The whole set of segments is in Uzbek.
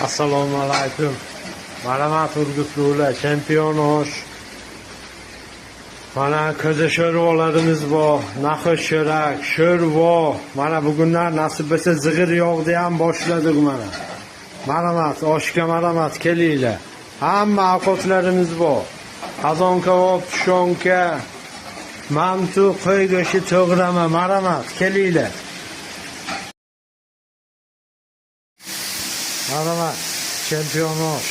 Assalomu alaykum. Marhamat urgutlular, chempionosh. Mana ko'za sho'rvalarimiz bor, naxosh sho'rak, sho'rva. Mana bugunlar nasib etsa zig'ir yog'ni ham boshladik mana. Marhamat, oshga marhamat kelinglar. Hamma ovqatlarimiz bor. Qozon kabob, tushonka, mantu, qo'y go'shti, to'g'rama, marhamat kelinglar. Marhamat, chempionosh.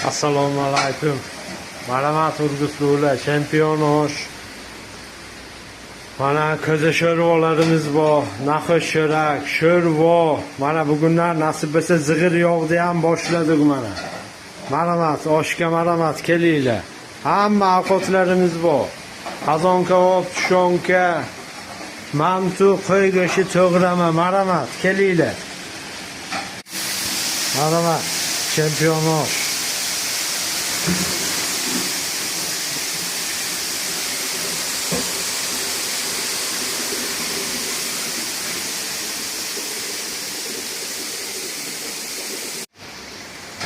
Assalomu alaykum. Marhamat urgutlular, chempionosh. Mana ko'za sho'rvalarimiz bor, naxosh sho'rak, sho'rva. Mana bugunlar nasib etsa zig'ir yog'ni ham boshladik mana. Marhamat, oshga marhamat kelinglar. Hamma ovqatlarimiz bor. Qozon kabob, tushonka, mantu, qo'y go'shti, to'g'rama, marhamat kelinglar. Marhamat, chempionosh.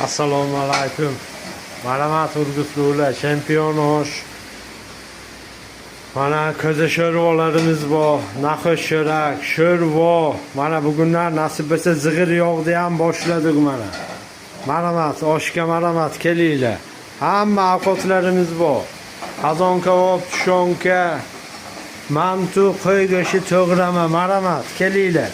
Assalomu alaykum. Marhamat urgutlular, chempionosh. Mana ko'za sho'rvalarimiz bor, naxosh sho'rak, sho'rva. Mana bugunlar nasib etsa zig'ir yog'ni ham boshladik mana. Marhamat, oshga marhamat kelinglar. Hamma ovqatlarimiz bor. Qozon kabob, tushonka, mantu, qo'y go'shti, to'g'rama, marhamat kelinglar.